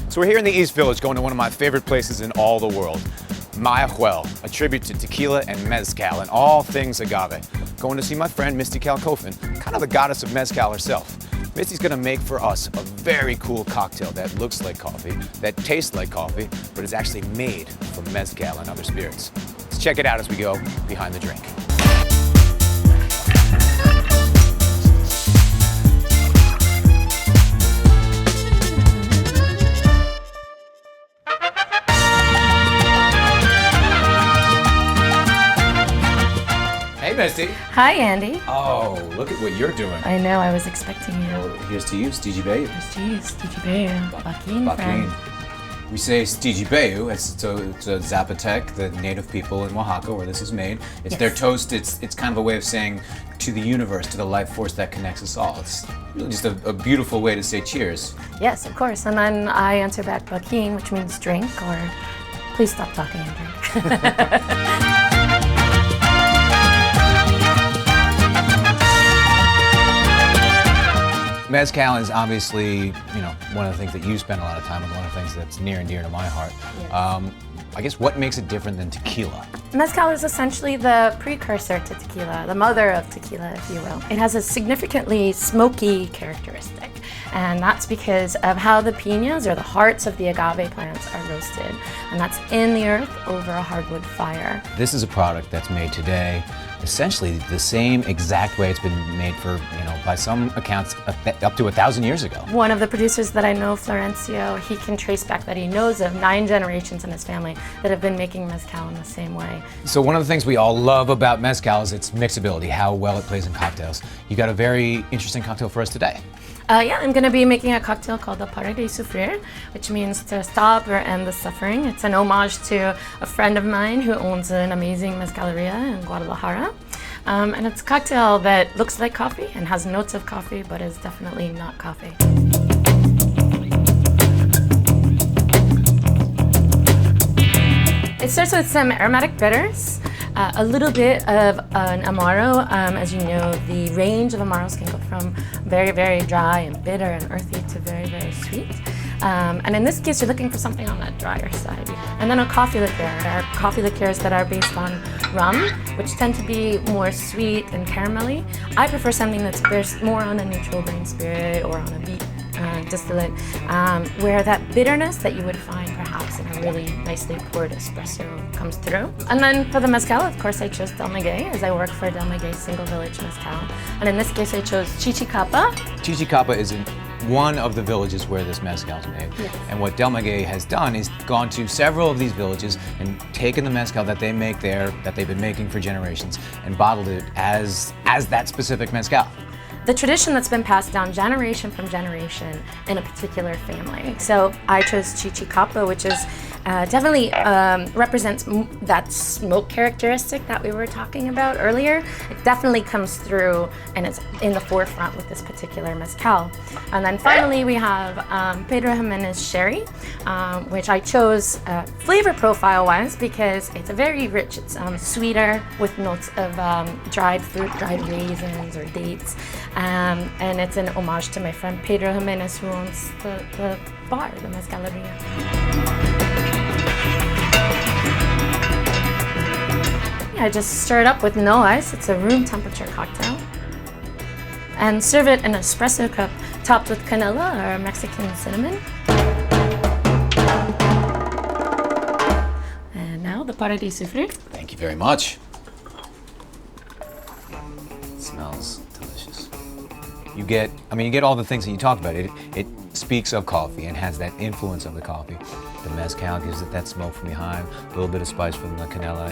So we're here in the East Village going to one of my favorite places in all the world, Mayahuel, a tribute to tequila and mezcal and all things agave. Going to see my friend Misty Kalkofen, kind of the goddess of mezcal herself. Misty's gonna make for us a very cool cocktail that looks like coffee, that tastes like coffee, but is actually made from mezcal and other spirits. Let's check it out as we go behind the drink. Hey, Misty. Hi, Andy. Oh, look at what you're doing. I know, I was expecting you. Well, here's to you, Chichicapa. Here's to you, Chichicapa. Bakin, friend. We say Chichicapa, it's a Zapotec, the native people in Oaxaca where this is made. It's their toast, it's kind of a way of saying to the universe, to the life force that connects us all. It's really just a beautiful way to say cheers. Yes, of course. And then I answer back Bakin, which means drink, or please stop talking and drink. Mezcal is obviously, one of the things that you spend a lot of time with, one of the things that's near and dear to my heart. Yes. I guess what makes it different than tequila? Mezcal is essentially the precursor to tequila, the mother of tequila, if you will. It has a significantly smoky characteristic, and that's because of how the piñas, or the hearts of the agave plants, are roasted, and that's in the earth over a hardwood fire. This is a product that's made today essentially the same exact way it's been made for, by some accounts, up to 1,000 years ago. One of the producers that I know, Florencio, he can trace back that he knows of 9 generations in his family that have been making mezcal in the same way. So one of the things we all love about mezcal is its mixability, how well it plays in cocktails. You got a very interesting cocktail for us today. Yeah, I'm going to be making a cocktail called the Pare de Sufrir, which means to stop or end the suffering. It's an homage to a friend of mine who owns an amazing mezcaleria in Guadalajara. And it's a cocktail that looks like coffee and has notes of coffee, but is definitely not coffee. It starts with some aromatic bitters, a little bit of an amaro. As you know, the range of amaros can go from very, very dry and bitter and earthy to very, very sweet. And in this case, you're looking for something on that drier side. And then a coffee liqueur. There are coffee liqueurs that are based on rum, which tend to be more sweet and caramelly. I prefer something that's based more on a neutral grain spirit or on a beet distillate, where that bitterness that you would find perhaps in a really nicely poured espresso comes through. And then for the mezcal, of course, I chose Del Maguey, as I work for Del Maguey Single Village Mezcal. And in this case, I chose Chichicapa. Chichicapa is in one of the villages where this mezcal is made. Yes. And what Del Maguey has done is gone to several of these villages and taken the mezcal that they make there, that they've been making for generations, and bottled it as that specific mezcal. The tradition that's been passed down generation from generation in a particular family. So I chose Chichicapa, which is definitely represents that smoke characteristic that we were talking about earlier. It definitely comes through and it's in the forefront with this particular mezcal. And then finally we have Pedro Jimenez sherry, which I chose flavor profile-wise because it's a very rich, it's sweeter with notes of dried fruit, dried raisins or dates. And it's an homage to my friend Pedro Jimenez, who owns the bar, the mezcaleria. I just stir it up with no ice. It's a room temperature cocktail. And serve it in an espresso cup topped with canela or Mexican cinnamon. And now the Pare de Sufrir. Thank you very much. It smells delicious. You get all the things that you talked about. It speaks of coffee and has that influence of the coffee. The mezcal gives it that smoke from behind, a little bit of spice from the canela.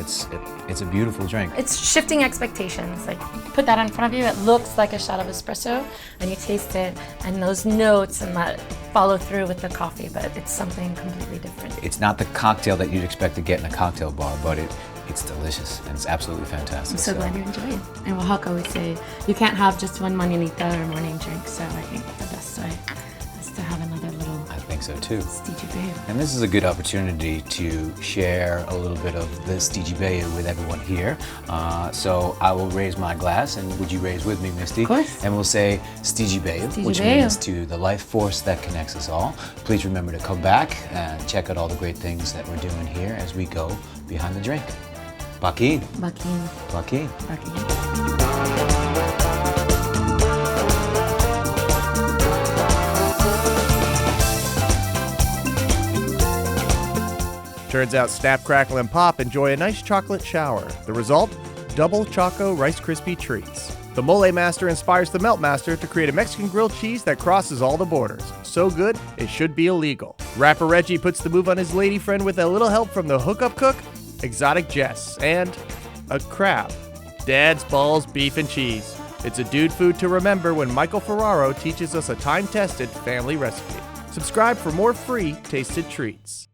It's a beautiful drink. It's shifting expectations. Like, you put that in front of you, it looks like a shot of espresso, and you taste it, and those notes and that follow through with the coffee, but it's something completely different. It's not the cocktail that you'd expect to get in a cocktail bar, but it's delicious, and it's absolutely fantastic. I'm so glad you enjoyed it. In Oaxaca, we say you can't have just one mañanita or morning drink, so I think the best way is to have another little think so too. Chichicapa. And this is a good opportunity to share a little bit of this Chichicapa with everyone here. So I will raise my glass, and would you raise with me, Misty? Of course. And we'll say Chichicapa, which means to the life force that connects us all. Please remember to come back and check out all the great things that we're doing here as we go behind the drink. Bakin. Bakin. Bakin. Bakin. Turns out Snap, Crackle, and Pop enjoy a nice chocolate shower. The result? Double Choco Rice Krispie treats. The Mole Master inspires the Melt Master to create a Mexican grilled cheese that crosses all the borders. So good, it should be illegal. Rapper Reggie puts the move on his lady friend with a little help from the hookup cook, Exotic Jess, and a crab. Dad's balls, beef, and cheese. It's a dude food to remember when Michael Ferraro teaches us a time-tested family recipe. Subscribe for more free tasted treats.